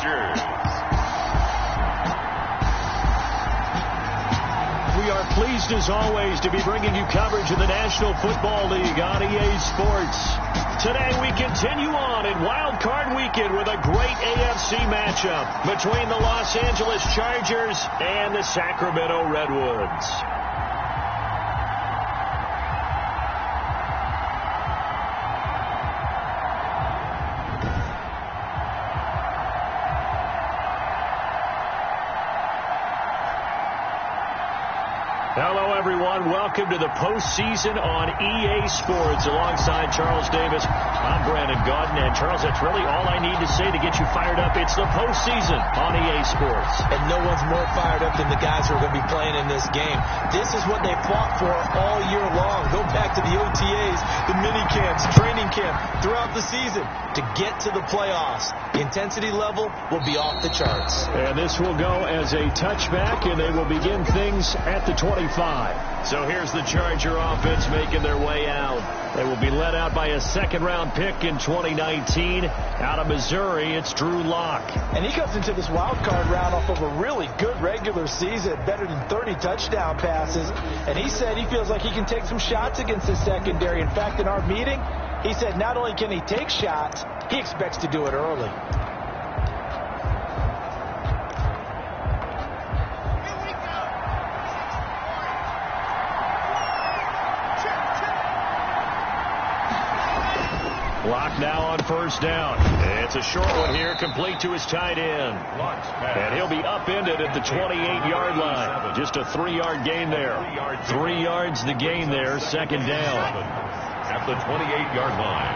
Chargers. We are pleased as always to be bringing you coverage of the National Football League on EA Sports. Today we continue on in Wild Card Weekend with a great AFC matchup between the Los Angeles Chargers and the Sacramento Redwoods. Hello, everyone. Welcome to the postseason on EA Sports. Alongside Charles Davis, I'm Brandon Gaudin. And, Charles, that's really all I need to say to get you fired up. It's the postseason on EA Sports. And no one's more fired up than the guys who are going to be playing in this game. This is what they fought for all year long. Go back to the OTAs, the mini camps, training camp, throughout the season to get to the playoffs. The intensity level will be off the charts. And this will go as a touchback, and they will begin things at the 25. So here's the Charger offense making their way out. They will be led out by a second-round pick in 2019. Out of Missouri, it's Drew Lock. And he comes into this wild card round off of a really good regular season, better than 30 touchdown passes. And he said he feels like he can take some shots against his secondary. In fact, in our meeting, he said not only can he take shots, he expects to do it early. Lock now on first down. It's a short one here, complete to his tight end. And he'll be upended at the 28-yard line. Just a 3-yard gain there. 3 yards the gain there, second down. At the 28-yard line.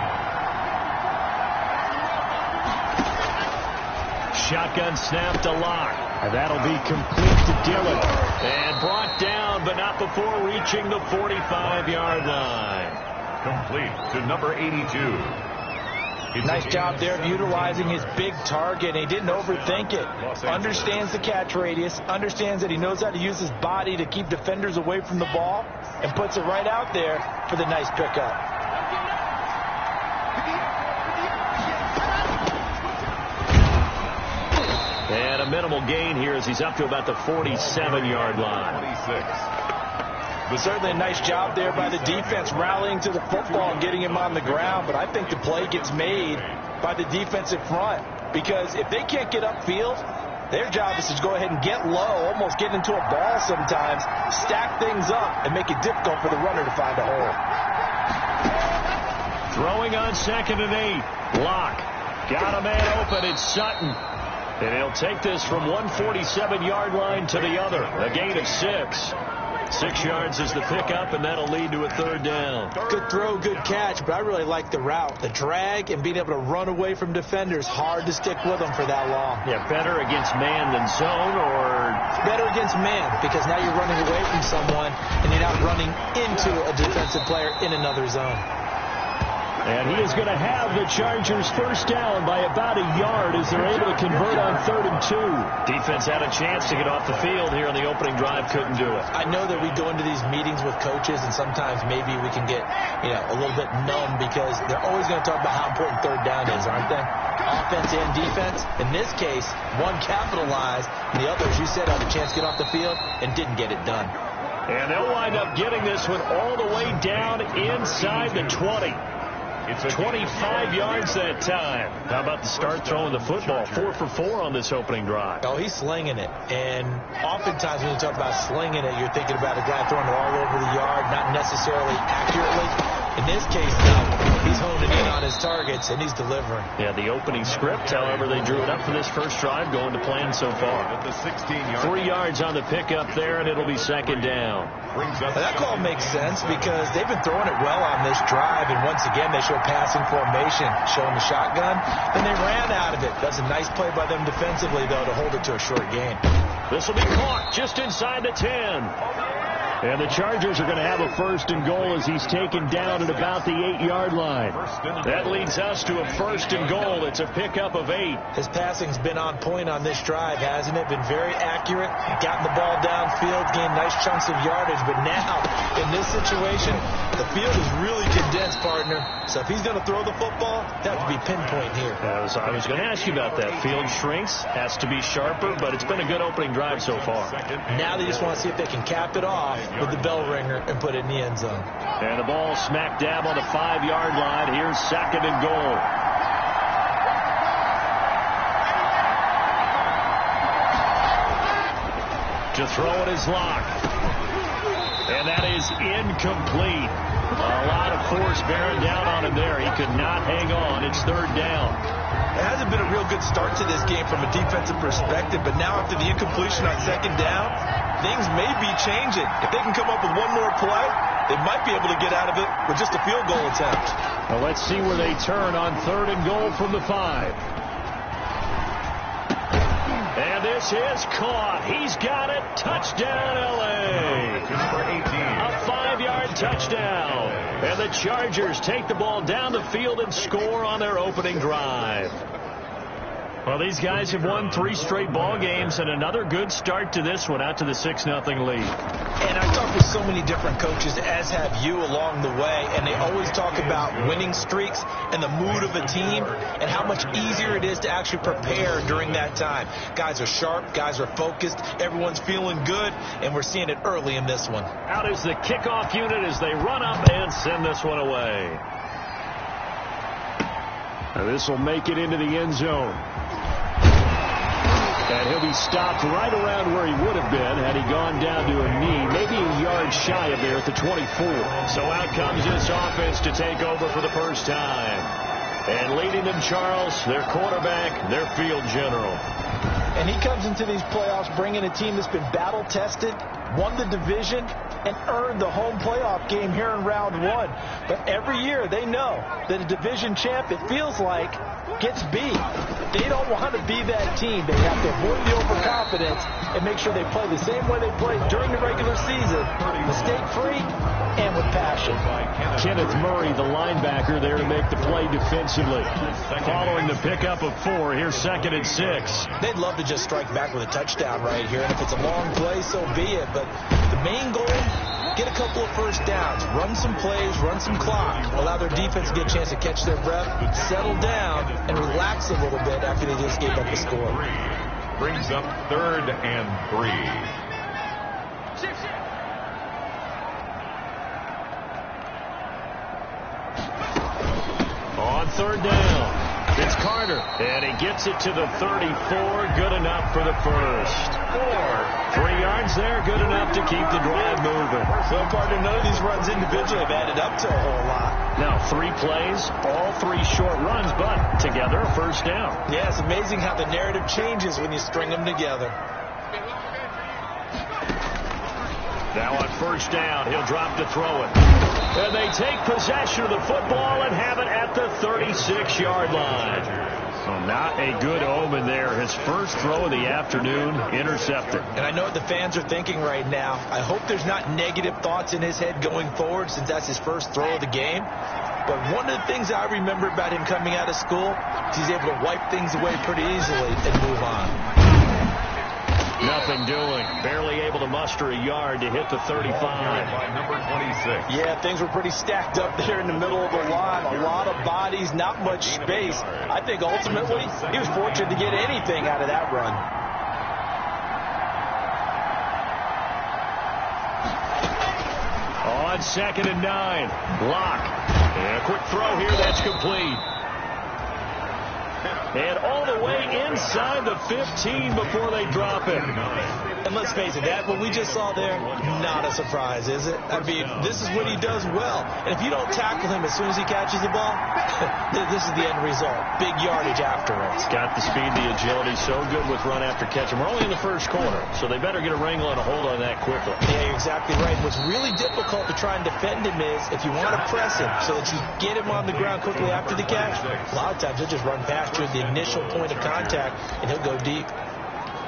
Shotgun snap to Lock. And that'll be complete to Dillon. And brought down, but not before reaching the 45-yard line. Complete to number 82. Nice job there of utilizing his big target. He didn't overthink it. Understands the catch radius. Understands that he knows how to use his body to keep defenders away from the ball. And puts it right out there for the nice pickup. And a minimal gain here as he's up to about the 47-yard line. 26. Certainly a nice job there by the defense rallying to the football and getting him on the ground. But I think the play gets made by the defensive front. Because if they can't get upfield, their job is to go ahead and get low, almost get into a ball sometimes, stack things up, and make it difficult for the runner to find a hole. Throwing on 2nd and 8. Lock. Got a man open. It's Sutton. And he'll take this from 147-yard line to the other. A gain of 6. 6 yards is the pickup, and that'll lead to a third down. Good throw, good catch, but I really like the route. The drag and being able to run away from defenders. Hard to stick with them for that long. Yeah, better against man than zone, or? Better against man, because now you're running away from someone, and you're not running into a defensive player in another zone. And he is going to have the Chargers first down by about a yard as they're able to convert on 3rd and 2. Defense had a chance to get off the field here in the opening drive, couldn't do it. I know that we go into these meetings with coaches, and sometimes maybe we can get, a little bit numb because they're always going to talk about how important 3rd down is, aren't they? Offense and defense. In this case, one capitalized, and the other, as you said, had a chance to get off the field and didn't get it done. And they'll wind up getting this one all the way down inside the 20. It's 25 yards that time. How about the start throwing the football? 4 for 4 on this opening drive. Oh, he's slinging it. And oftentimes when you talk about slinging it, you're thinking about a guy throwing it all over the yard, not necessarily accurately. In this case, no. He's honing in on his targets, and he's delivering. Yeah, the opening script, however, they drew it up for this first drive, going to plan so far. At the 16-yard. 3 yards on the pickup there, and it'll be second down. That call makes sense because they've been throwing it well on this drive, and once again, they show passing formation, showing the shotgun. Then they ran out of it. That's a nice play by them defensively, though, to hold it to a short gain. This will be caught just inside the 10. And the Chargers are going to have a 1st and goal as he's taken down at about the 8-yard line. That leads us to a 1st and goal. It's a pickup of 8. His passing's been on point on this drive, hasn't it? Been very accurate. Gotten the ball downfield, gained nice chunks of yardage. But now, in this situation, the field is really condensed, partner. So if he's going to throw the football, that would be pinpoint here. I was going to ask you about that. Field shrinks, has to be sharper, but it's been a good opening drive so far. Now they just want to see if they can cap it off with the bell ringer and put it in the end zone. And the ball smack dab on the 5-yard line. Here's 2nd and goal. To throw it is Lac. And that is incomplete. A lot of force bearing down on him there. He could not hang on. It's 3rd down. It hasn't been a real good start to this game from a defensive perspective, but now after the incompletion on 2nd down, things may be changing. If they can come up with one more play, they might be able to get out of it with just a field goal attempt. Well, let's see where they turn on 3rd and goal from the 5. And this is caught. He's got it. Touchdown, L.A. A 5-yard touchdown. And the Chargers take the ball down the field and score on their opening drive. Well, these guys have won 3 straight ball games and another good start to this one out to the 6-0 lead. And I've talked with so many different coaches, as have you, along the way, and they always talk about winning streaks and the mood of a team and how much easier it is to actually prepare during that time. Guys are sharp, guys are focused, everyone's feeling good, and we're seeing it early in this one. Out is the kickoff unit as they run up and send this one away. Now this will make it into the end zone. And he'll be stopped right around where he would have been had he gone down to a knee, maybe a yard shy of there at the 24. So out comes this offense to take over for the first time. And leading them, Charles, their quarterback, their field general. And he comes into these playoffs bringing a team that's been battle-tested, won the division, and earned the home playoff game here in round 1. But every year they know that a division champ, it feels like, gets beat. They don't want to be that team. They have to avoid the overconfidence and make sure they play the same way they played during the regular season, mistake-free and with passion. Kenneth Murray, the linebacker, there to make the play defensively. Following the pickup of 4, here's 2nd and 6. They'd love to just strike back with a touchdown right here, and if it's a long play, so be it. But the main goal, get a couple of first downs, run some plays, run some clock, allow their defense to get a chance to catch their breath, settle down, and relax a little bit after they just gave up a score. Brings up 3rd and 3. On 3rd down, it's Carter, and he gets it to the 34, good enough for the first. 3 yards there, good enough to keep the drive moving. Well, partner, none of these runs individually have added up to a whole lot. Now, 3 plays, all 3 short runs, but together a first down. Yeah, it's amazing how the narrative changes when you string them together. Now on 1st down, he'll drop to throw it. And they take possession of the football and have it at the 36-yard line. So not a good omen there. His first throw of the afternoon intercepted. And I know what the fans are thinking right now. I hope there's not negative thoughts in his head going forward since that's his first throw of the game. But one of the things I remember about him coming out of school is he's able to wipe things away pretty easily and move on. Nothing doing. Barely able to muster a yard to hit the 35. Number 26. Yeah, things were pretty stacked up there in the middle of the line. A lot of bodies, not much space. I think ultimately he was fortunate to get anything out of that run. On 2nd and 9, Lac. And a quick throw here, that's complete. And all the way inside the 15 before they drop it. And let's face it, that what we just saw there, not a surprise, is it? I mean, this is what he does well. And if you don't tackle him as soon as he catches the ball, this is the end result. Big yardage after it. He's got the speed, the agility, so good with run after catch. And we're only in the first quarter, so they better get a wrangle and a hold on that quickly. Yeah, you're exactly right. What's really difficult to try and defend him is if you want to press him so that you get him on the ground quickly after the catch, a lot of times he'll just run past you at the initial point of contact, and he'll go deep.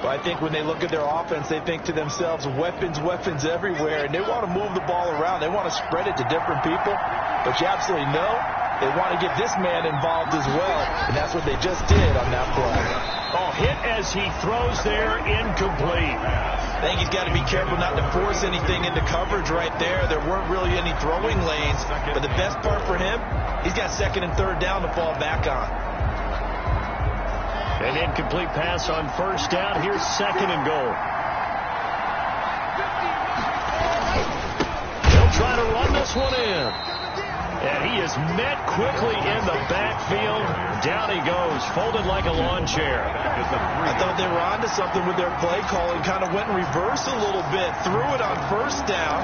But I think when they look at their offense, they think to themselves, weapons, weapons everywhere, and they want to move the ball around. They want to spread it to different people. But you absolutely know they want to get this man involved as well, and that's what they just did on that play. Oh, hit as he throws there, incomplete. I think he's got to be careful not to force anything into coverage right there. There weren't really any throwing lanes, but the best part for him, he's got second and third down to fall back on. An incomplete pass on first down. Here's second and goal. They'll try to run this one in. And he is met quickly in the backfield. Down he goes, folded like a lawn chair. I thought they were onto something with their play calling. Kind of went in reverse a little bit. Threw it on first down,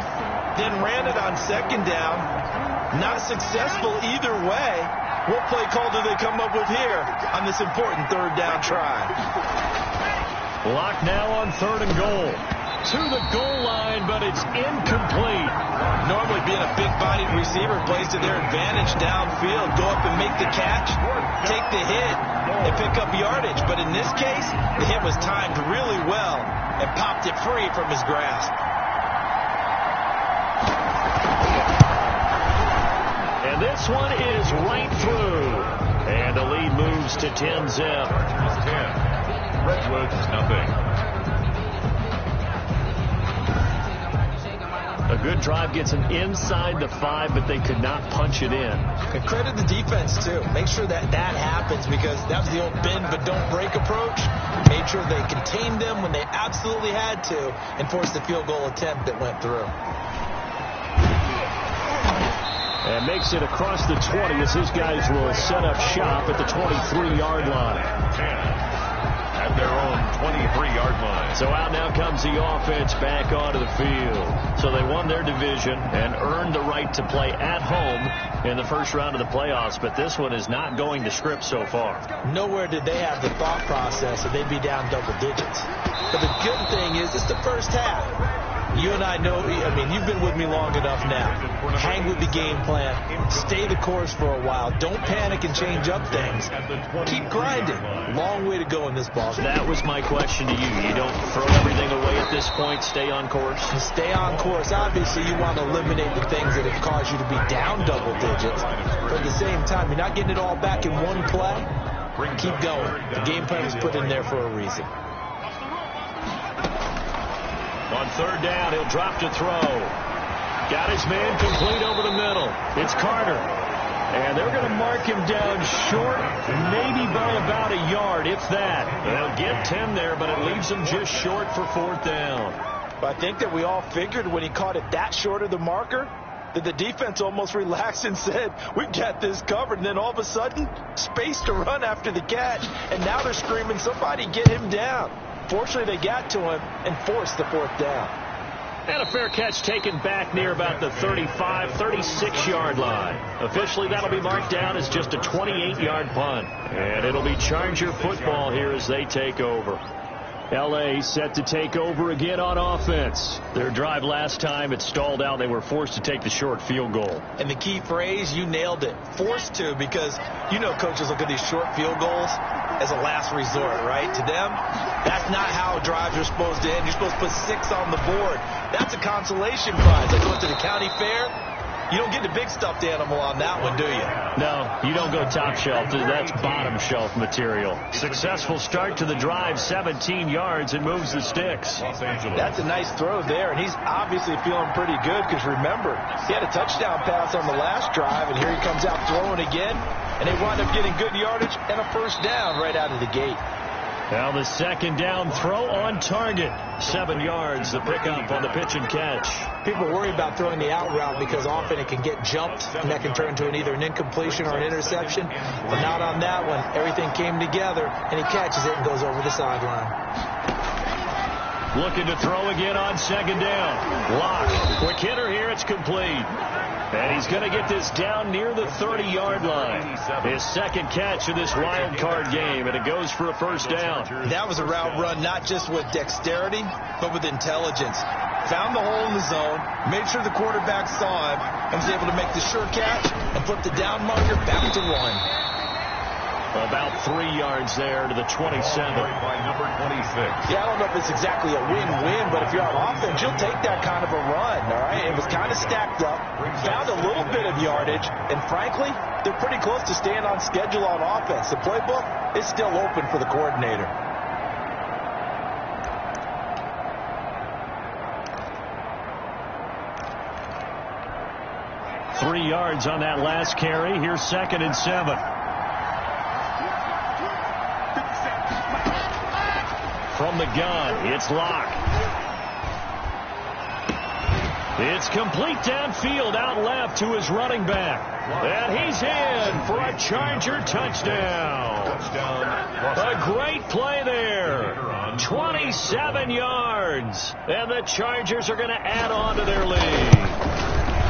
then ran it on second down. Not successful either way. What play call do they come up with here on this important third down try? LAC now on third and goal. To the goal line, but it's incomplete. Normally being a big-bodied receiver plays to their advantage downfield. Go up and make the catch, take the hit, and pick up yardage. But in this case, the hit was timed really well and popped it free from his grasp. And this one is right through. And the lead moves to 10-zip. 10. Redwoods, nothing. A good drive gets them inside the 5, but they could not punch it in. And credit the defense, too. Make sure that happens, because that was the old bend but don't break approach. Made sure they contained them when they absolutely had to and forced the field goal attempt that went through. And makes it across the 20 as his guys will set up shop at the 23-yard line. 10. At their own 23-yard line. So out now comes the offense back onto the field. So they won their division and earned the right to play at home in the first round of the playoffs. But this one is not going to script so far. Nowhere did they have the thought process that they'd be down double digits. But the good thing is it's the first half. You and I know, I mean, you've been with me long enough now. Hang with the game plan. Stay the course for a while. Don't panic and change up things. Keep grinding. Long way to go in this ball game. That was my question to you. You don't throw everything away at this point. Stay on course. Stay on course. Obviously, you want to eliminate the things that have caused you to be down double digits. But at the same time, you're not getting it all back in one play. Keep going. The game plan was put in there for a reason. On third down, he'll drop to throw. Got his man complete over the middle. It's Carter. And they're going to mark him down short, maybe by about a yard, if that. They'll get 10 there, but it leaves them just short for fourth down. But I think that we all figured when he caught it that short of the marker, that the defense almost relaxed and said, we've got this covered. And then all of a sudden, space to run after the catch. And now they're screaming, somebody get him down. Fortunately, they got to him and forced the fourth down. And a fair catch taken back near about the 35, 36-yard line. Officially, that'll be marked down as just a 28-yard punt. And it'll be Charger football here as they take over. L.A. set to take over again on offense. Their drive last time, it stalled out. They were forced to take the short field goal. And the key phrase, you nailed it. Forced to, because you know coaches look at these short field goals as a last resort, right? To them, that's not how drives are supposed to end. You're supposed to put 6 on the board. That's a consolation prize. Like going to the county fair. You don't get the big stuffed animal on that one, do you? No, you don't go top shelf. That's bottom shelf material. Successful start to the drive, 17 yards, and moves the sticks. That's a nice throw there, and he's obviously feeling pretty good because, remember, he had a touchdown pass on the last drive, and here he comes out throwing again, and they wind up getting good yardage and a first down right out of the gate. Now the second down throw on target. 7 yards, the pickup on the pitch and catch. People worry about throwing the out route because often it can get jumped, and that can turn into either an incompletion or an interception. But not on that one. Everything came together, and he catches it and goes over the sideline. Looking to throw again on second down. LAC, quick hitter here, it's complete. And he's going to get this down near the 30-yard line. His second catch of this wild card game, and it goes for a first down. That was a route run not just with dexterity, but with intelligence. Found the hole in the zone, made sure the quarterback saw him, and was able to make the sure catch and put the down marker back to 1. About 3 yards there to the 27. By number 26. Yeah, I don't know if it's exactly a win-win, but if you're on offense, you'll take that kind of a run, all right? It was kind of stacked up, found a little bit of yardage, and frankly, they're pretty close to staying on schedule on offense. The playbook is still open for the coordinator. Three yards on that last carry. Here's 2nd and 7. From the gun, it's LAC. It's complete downfield, out left to his running back. And he's in for a Charger touchdown. A great play there. 27 yards. And the Chargers are going to add on to their lead.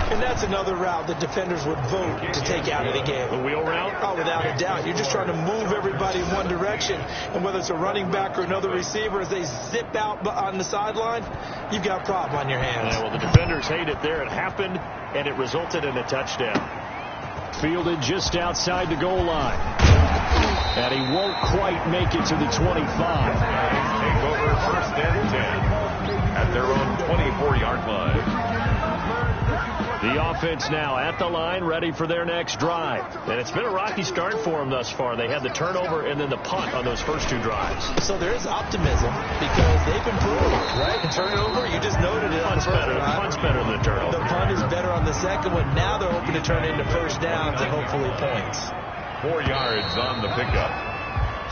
And that's another route that defenders would vote to take out of the game. The wheel route? Oh, without a doubt. You're just trying to move everybody in one direction. And whether it's a running back or another receiver, as they zip out on the sideline, you've got a problem on your hands. Yeah, well, the defenders hate it there. It happened, and it resulted in a touchdown. Fielded just outside the goal line. And he won't quite make it to the 25. Take over 1st and 10 at their own 24-yard line. The offense now at the line, ready for their next drive. And it's been a rocky start for them thus far. They had the turnover and then the punt on those first 2 drives. So there is optimism because they've improved, right? The turnover, you just noted it. Punt's better than the turnover. The punt is better on the second one. Now they're hoping to turn it into first downs and hopefully points. 4 yards on the pickup.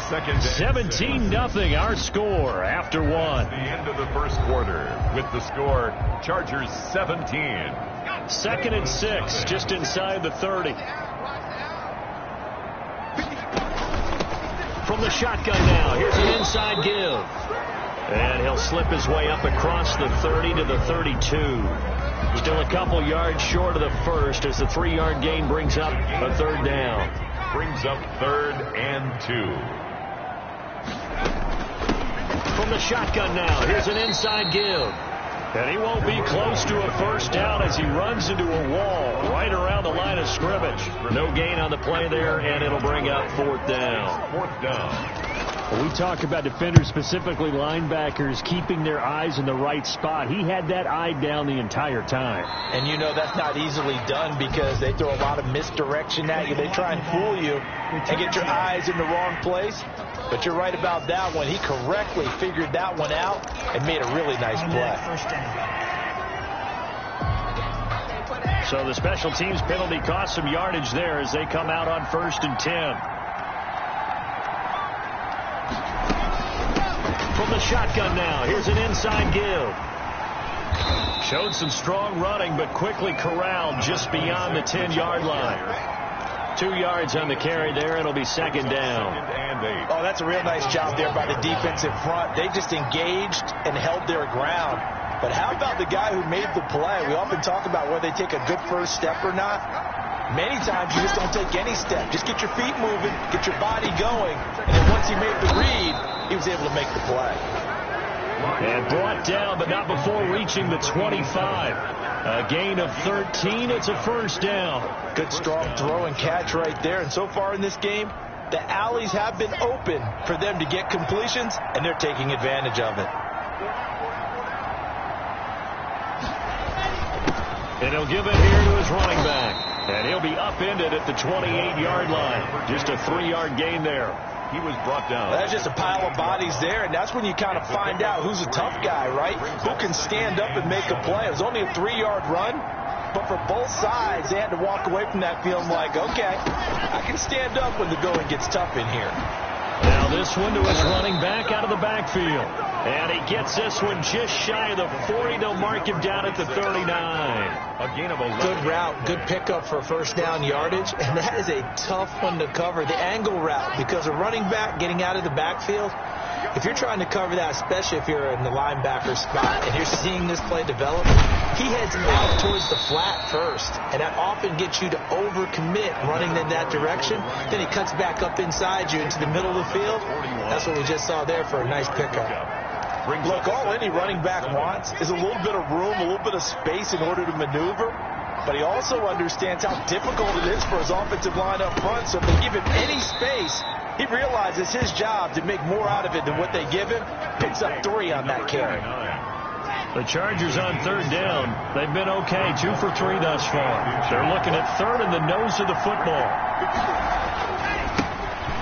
17-0 our score after 1. The end of the first quarter with the score Chargers 17. 2nd and 6 just inside the 30. From the shotgun now, here's an inside give. And he'll slip his way up across the 30 to the 32. Still a couple yards short of the first as the 3-yard gain brings up a 3rd down. Brings up 3rd and 2. From the shotgun now, here's an inside give. And he won't be close to a first down as he runs into a wall right around the line of scrimmage. No gain on the play there, and it'll bring up 4th down. 4th down. Well, we talk about defenders, specifically linebackers, keeping their eyes in the right spot. He had that eye down the entire time. And you know that's not easily done because they throw a lot of misdirection at you. They try and fool you and get your eyes in the wrong place. But you're right about that one. He correctly figured that one out and made a really nice play. So the special teams penalty cost some yardage there as they come out on 1st and 10. From the shotgun now, here's an inside give. Showed some strong running, but quickly corralled just beyond the 10-yard line. 2 yards on the carry there. It'll be 2nd down. Oh, that's a real nice job there by the defensive front. They just engaged and held their ground. But how about the guy who made the play? We often talk about whether they take a good first step or not. Many times you just don't take any step. Just get your feet moving, get your body going, and then once he made the read, he was able to make the play. And brought down, but not before reaching the 25. A gain of 13. It's a first down. Good strong throw and catch right there. And so far in this game, the alleys have been open for them to get completions, and they're taking advantage of it. And he'll give it here to his running back. And he'll be upended at the 28-yard line. Just a 3-yard gain there. He was brought down. That's just a pile of bodies there, and that's when you kind of find out who's a tough guy, right? Who can stand up and make a play. It was only a 3-yard run, but for both sides, they had to walk away from that feeling like, okay, I can stand up when the going gets tough in here. Now this one to his running back out of the backfield. And he gets this one just shy of the 40. They'll mark him down at the 39. A gain of 11. Good route, good pickup for first down yardage. And that is a tough one to cover, the angle route, because a running back getting out of the backfield, if you're trying to cover that, especially if you're in the linebacker spot and you're seeing this play develop, he heads out towards the flat first. And that often gets you to overcommit running in that direction. Then he cuts back up inside you into the middle of the field. That's what we just saw there for a nice pickup. Look, all any running back wants is a little bit of room, a little bit of space in order to maneuver. But he also understands how difficult it is for his offensive line up front. So if they give him any space, He realizes his job to make more out of it than what they give him. Picks up 3 on that carry. The Chargers on third down. They've been okay, 2 for 3 thus far. They're looking at third in the nose of the football.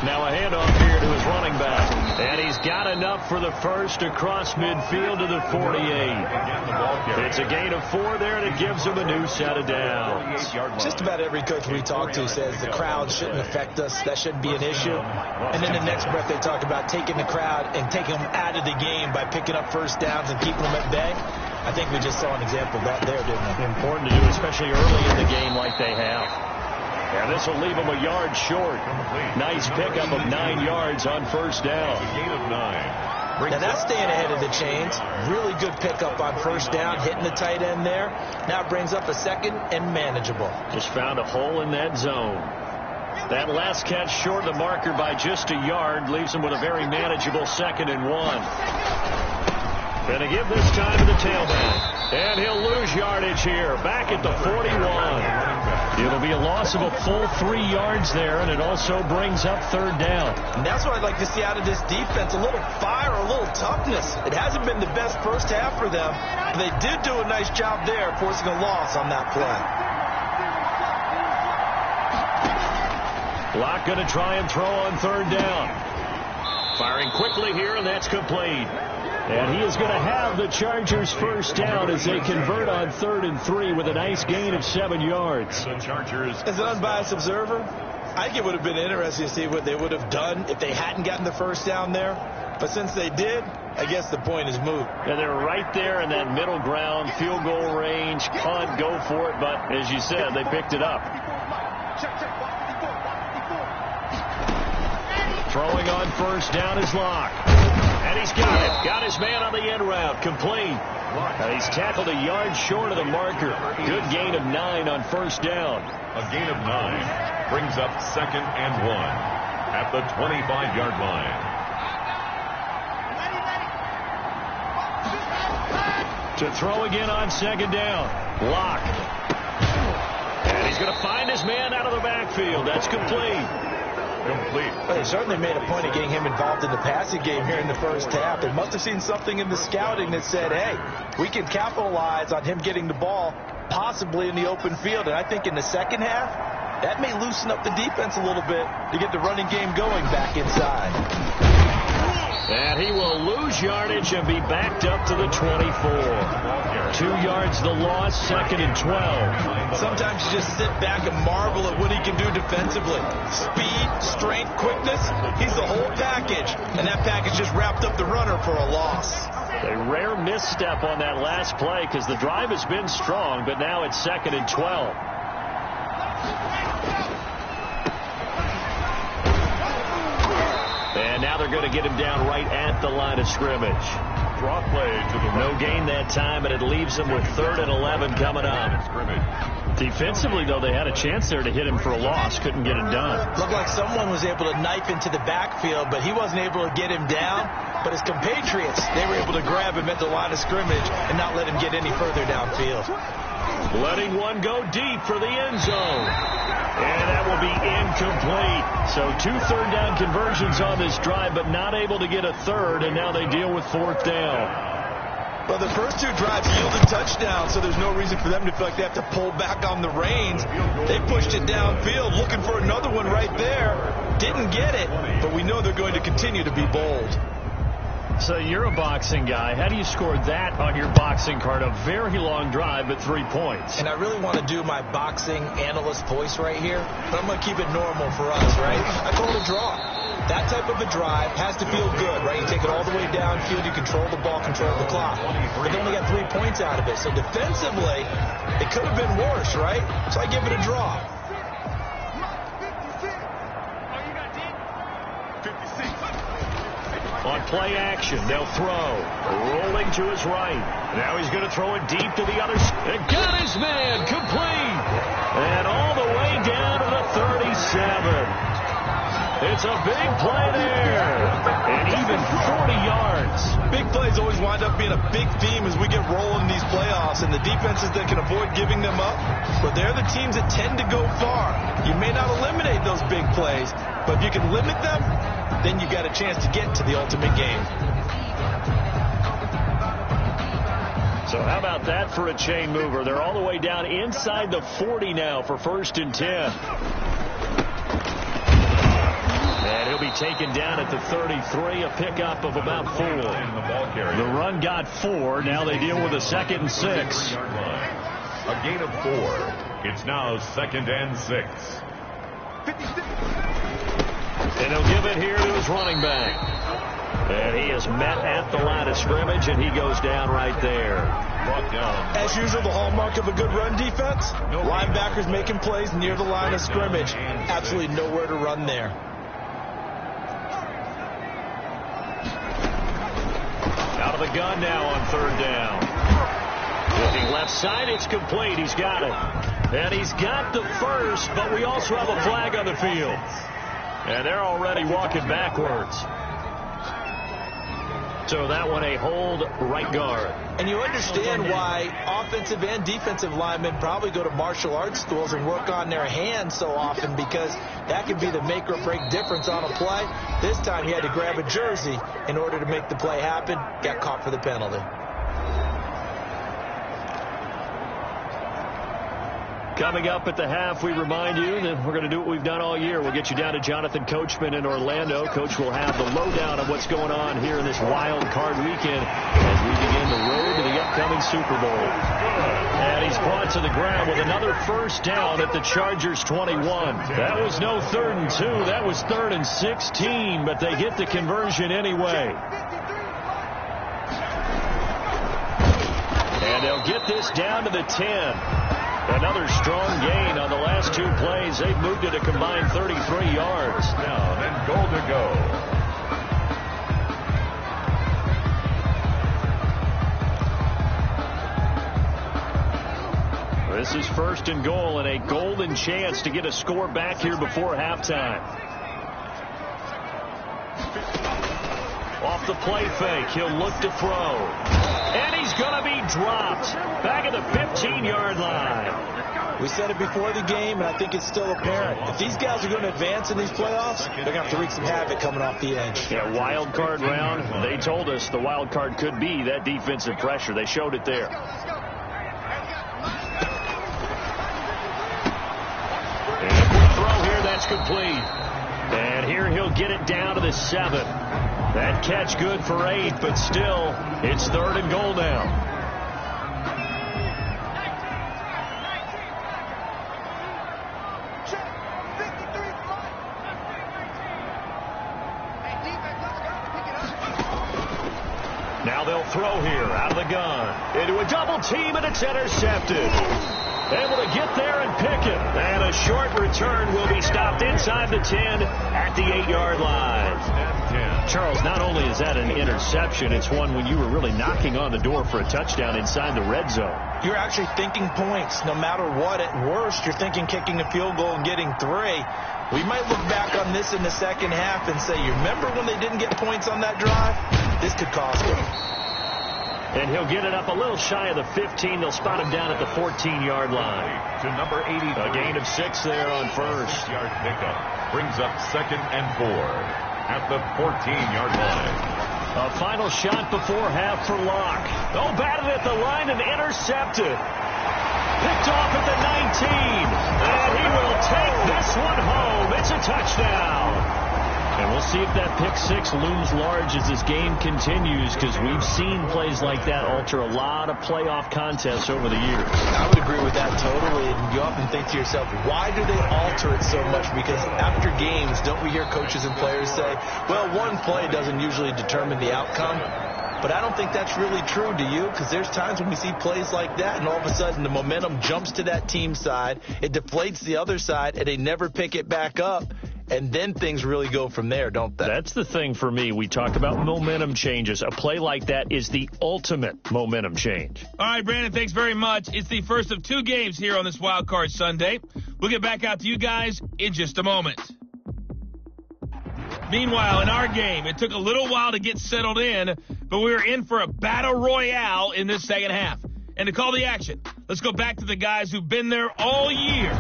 Now a handoff here to his running back. And he's got enough for the first across midfield to the 48. It's a gain of 4 there, and it gives him a new set of downs. Just about every coach we talk to says the crowd shouldn't affect us. That shouldn't be an issue. And then the next breath they talk about taking the crowd and taking them out of the game by picking up first downs and keeping them at bay. I think we just saw an example of that there, didn't we? Important to do, especially early in the game like they have. And this will leave him a yard short. Nice pickup of 9 yards on first down. Gain of 9. Now that's staying ahead of the chains. Really good pickup on first down, hitting the tight end there. Now it brings up a second and manageable. Just found a hole in that zone. That last catch short of the marker by just a yard leaves him with a very manageable 2nd and 1. Going to give this time to the tailback. And he'll lose yardage here, back at the 41. It'll be a loss of a full 3 yards there, and it also brings up third down. And that's what I'd like to see out of this defense, a little fire, a little toughness. It hasn't been the best first half for them, but they did do a nice job there, forcing a loss on that play. LAC going to try and throw on third down. Firing quickly here, and that's complete. And he is going to have the Chargers first down as they convert on 3rd and 3 with a nice gain of 7 yards. The Chargers. As an unbiased observer, I think it would have been interesting to see what they would have done if they hadn't gotten the first down there. But since they did, I guess the point is moot. And they're right there in that middle ground, field goal range, punt, go for it. But as you said, they picked it up. Throwing on first down is LAC. And he's got it. Got his man on the end route. Complete. And he's tackled a yard short of the marker. Good gain of 9 on first down. A gain of 9 brings up 2nd and 1 at the 25-yard line. To throw again on 2nd down. LAC. And he's going to find his man out of the backfield. That's complete. Well, they certainly made a point of getting him involved in the passing game here in the first half. They must have seen something in the scouting that said, hey, we can capitalize on him getting the ball possibly in the open field. And I think in the second half, that may loosen up the defense a little bit to get the running game going back inside. And he will lose yardage and be backed up to the 24. 2 yards the loss, 2nd and 12. Sometimes you just sit back and marvel at what he can do defensively. Speed, strength, quickness, he's the whole package. And that package just wrapped up the runner for a loss. A rare misstep on that last play because the drive has been strong, but now it's 2nd and 12. And now they're going to get him down right at the line of scrimmage. Draw play to the no gain that time, and it leaves him with 3rd and 11 coming up. Defensively, though, they had a chance there to hit him for a loss. Couldn't get it done. Looked like someone was able to knife into the backfield, but he wasn't able to get him down. But his compatriots, they were able to grab him at the line of scrimmage and not let him get any further downfield. Letting one go deep for the end zone. And that will be incomplete. So 2 third-down conversions on this drive, but not able to get a third, and now they deal with 4th down. Well, the first 2 drives yielded touchdowns, so there's no reason for them to feel like they have to pull back on the reins. They pushed it downfield, looking for another one right there. Didn't get it, but we know they're going to continue to be bold. So you're a boxing guy. How do you score that on your boxing card? A very long drive, but 3 points. And I really want to do my boxing analyst voice right here, but I'm going to keep it normal for us, right? I call it a draw. That type of a drive has to feel good, right? You take it all the way downfield, you control the ball, control the clock. But they only got 3 points out of it. So defensively, it could have been worse, right? So I give it a draw. On play action, they'll throw. Rolling to his right. Now he's going to throw it deep to the other side. Got his man, complete. And all the way down to the 37. It's a big play there. And even 40 yards. Big plays always wind up being a big theme as we get rolling in these playoffs. And the defenses that can avoid giving them up, but they're the teams that tend to go far. You may not eliminate those big plays, But if you can limit them, then you've got a chance to get to the ultimate game. So how about that for a chain mover? They're all the way down inside the 40 now for 1st and 10. And he'll be taken down at the 33, a pickup of about 4. The run got 4. Now they deal with a 2nd and 6. A gain of 4. It's now 2nd and 6. And he'll give it here to his running back. And he is met at the line of scrimmage, and he goes down right there. Brought down. As usual, the hallmark of a good run defense, linebackers making plays near the line of scrimmage. Absolutely nowhere to run there. Out of the gun now on 3rd down. Looking left side, it's complete. He's got it. And he's got the first, but we also have a flag on the field. And they're already walking backwards. So that one a hold right guard. And you understand why offensive and defensive linemen probably go to martial arts schools and work on their hands so often, because that could be the make or break difference on a play. This time he had to grab a jersey in order to make the play happen. Got caught for the penalty. Coming up at the half, we remind you that we're going to do what we've done all year. We'll get you down to Jonathan Coachman in Orlando. Coach will have the lowdown of what's going on here in this wild card weekend as we begin the road to the upcoming Super Bowl. And he's brought to the ground with another 1st down at the Chargers 21. That was no 3rd and 2. That was 3rd and 16, but they get the conversion anyway. And they'll get this down to the 10. Another strong gain on the last 2 plays. They've moved it a combined 33 yards. Down and goal to go. This is 1st and goal and a golden chance to get a score back here before halftime. Off the play fake, he'll look to throw. And he's going to be dropped back at the 15-yard line. We said it before the game, and I think it's still apparent. If these guys are going to advance in these playoffs, they're going to have to wreak some havoc coming off the edge. Yeah, wild card round. They told us the wild card could be that defensive pressure. They showed it there. And a quick throw here, that's complete. And here he'll get it down to the 7. That catch good for 8, but still, it's 3rd and goal now. Now they'll throw here out of the gun. Into a double team, and it's intercepted. Able to get there and pick it. And a short return will be stopped inside the 10 at the 8-yard line. Charles, not only is that an interception, it's one when you were really knocking on the door for a touchdown inside the red zone. You're actually thinking points. No matter what, at worst, you're thinking kicking a field goal and getting 3. We might look back on this in the second half and say, you remember when they didn't get points on that drive? This could cost them. And he'll get it up a little shy of the 15. They'll spot him down at the 14-yard line. To number 83. A gain of 6 there on 1st. Yard pickup brings up 2nd and 4 at the 14-yard line. A final shot before half for LAC. Oh, batted at the line and intercepted. Picked off at the 19. And he will take this one home. It's a touchdown. And we'll see if that pick 6 looms large as this game continues, because we've seen plays like that alter a lot of playoff contests over the years. I would agree with that totally. And you often think to yourself, why do they alter it so much? Because after games, don't we hear coaches and players say, well, one play doesn't usually determine the outcome? But I don't think that's really true, do you? Because there's times when we see plays like that, and all of a sudden the momentum jumps to that team side, it deflates the other side, and they never pick it back up. And then things really go from there, don't they? That's the thing for me. We talk about momentum changes. A play like that is the ultimate momentum change. All right, Brandon, thanks very much. It's the first of 2 games here on this Wild Card Sunday. We'll get back out to you guys in just a moment. Meanwhile, in our game, it took a little while to get settled in, but we were in for a battle royale in this second half. And to call the action, let's go back to the guys who've been there all year,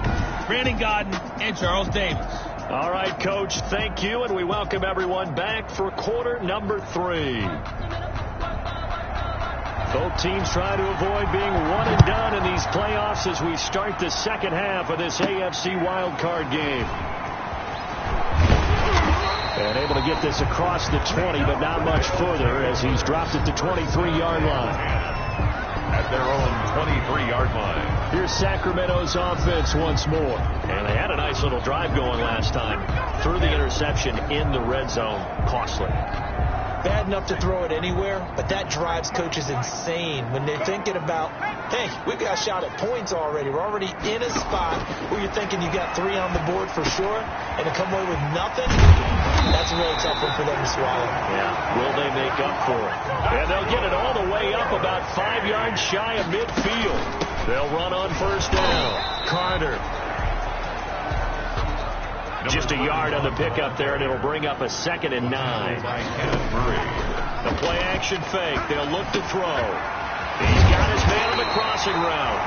Brandon Godden and Charles Davis. All right, Coach, thank you, and we welcome everyone back for quarter number 3. Both teams try to avoid being one and done in these playoffs as we start the second half of this AFC wildcard game. And able to get this across the 20, but not much further as he's dropped it to 23-yard line. At their own 23-yard line. Here's Sacramento's offense once more. And they had a nice little drive going last time. Threw the interception in the red zone. Costly. Bad enough to throw it anywhere, but that drives coaches insane when they're thinking about, hey, we've got a shot at points already. We're already in a spot where you're thinking you got 3 on the board for sure, and to come away with nothing, that's a really tough one for them to swallow. Yeah, will they make up for it? And they'll get it all the way up about 5 yards shy of midfield. They'll run on first down. Carter. Just a yard on the pickup there, and it'll bring up a 2nd and 9. The play action fake. They'll look to throw. He's got his man on the crossing route.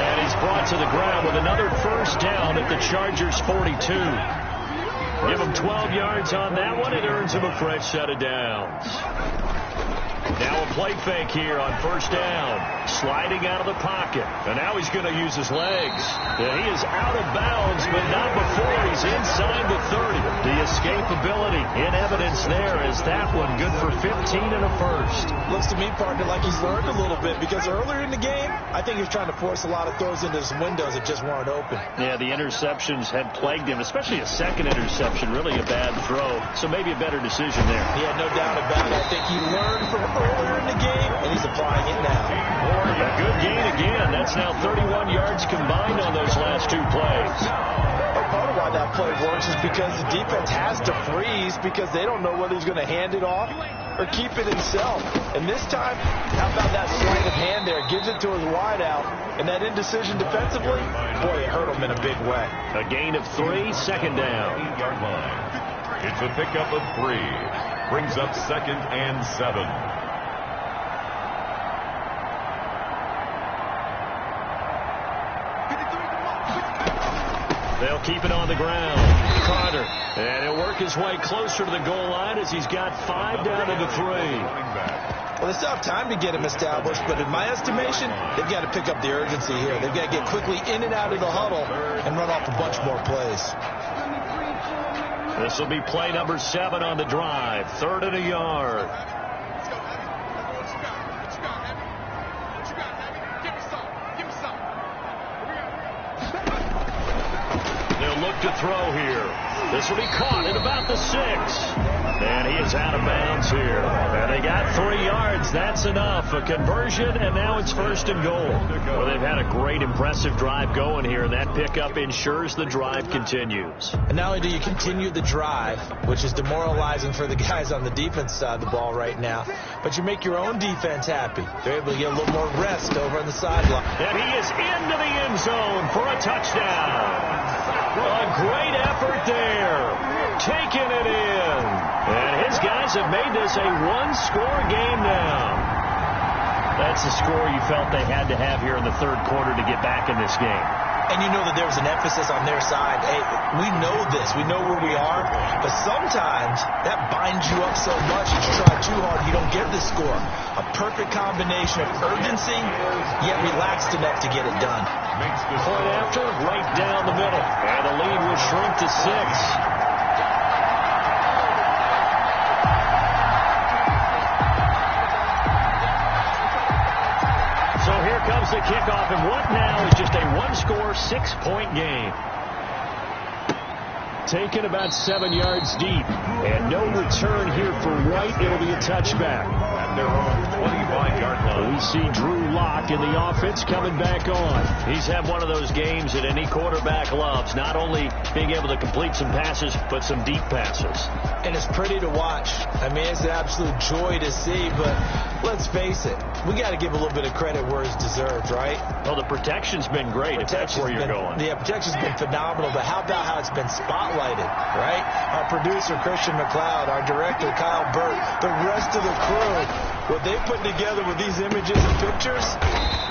And he's brought to the ground with another first down at the Chargers' 42. Give him 12 yards on that one. It earns him a fresh set of downs. Now a play fake here on first down. Sliding out of the pocket. And now he's going to use his legs. And he is out of bounds, but not before he's inside the 30. The escapability in evidence there is that one good for 15 and a first. Looks to me, partner, like he's learned a little bit because earlier in the game, I think he was trying to force a lot of throws into his windows that just weren't open. Yeah, the interceptions had plagued him, especially a second interception. Really a bad throw. So maybe a better decision there. Yeah, no doubt about it. I think he learned from earlier in the game, and he's applying it now. A good gain again. That's now 31 yards combined on those last 2 plays. Part of why that play works is because the defense has to freeze because they don't know whether he's going to hand it off or keep it himself. And this time, how about that sleight of hand there? Gives it to his wideout, and that indecision defensively, boy, it hurt him in a big way. A gain of 3, 2nd down. It's a pickup of 3. Brings up 2nd and 7. They'll keep it on the ground. Carter. And he'll work his way closer to the goal line as he's got 5 down to the 3. Well, they still have time to get him established, but in my estimation, they've got to pick up the urgency here. They've got to get quickly in and out of the huddle and run off a bunch more plays. This will be play number 7 on the drive. 3rd and a yard. Look to throw here. This will be caught at about the 6. And he is out of bounds here. And they got 3 yards. That's enough. A conversion, and now it's 1st and goal. Well, they've had a great, impressive drive going here, and that pickup ensures the drive continues. And not only do you continue the drive, which is demoralizing for the guys on the defense side of the ball right now, but you make your own defense happy. They're able to get a little more rest over on the sideline. And he is into the end zone for a touchdown. A great effort there. Taking it in. And his guys have made this a 1-score game now. That's the score you felt they had to have here in the 3rd quarter to get back in this game. And you know that there was an emphasis on their side. Hey, we know this. We know where we are. But sometimes that binds you up so much that you try too hard, you don't get the score. A perfect combination of urgency, yet relaxed enough to get it done. Point after, right down the middle. And the lead will shrink to 6. So here comes the kickoff, and what now is just a 1-score, 6-point game. Taken about 7 yards deep, and no return here for White. It'll be a touchback. At their own 25-yard line. We see Drew Lock in the offense coming back on. He's had one of those games that any quarterback loves, not only being able to complete some passes, but some deep passes. And it's pretty to watch. I mean, it's an absolute joy to see, but let's face it, we got to give a little bit of credit where it's deserved, right? Well, the protection's been great, if that's where you're going. Yeah, protection's been phenomenal, but how about how it's been spotlighted, right? Our producer, Christian McLeod, our director, Kyle Burt, the rest of the crew, what they put together with these images and pictures,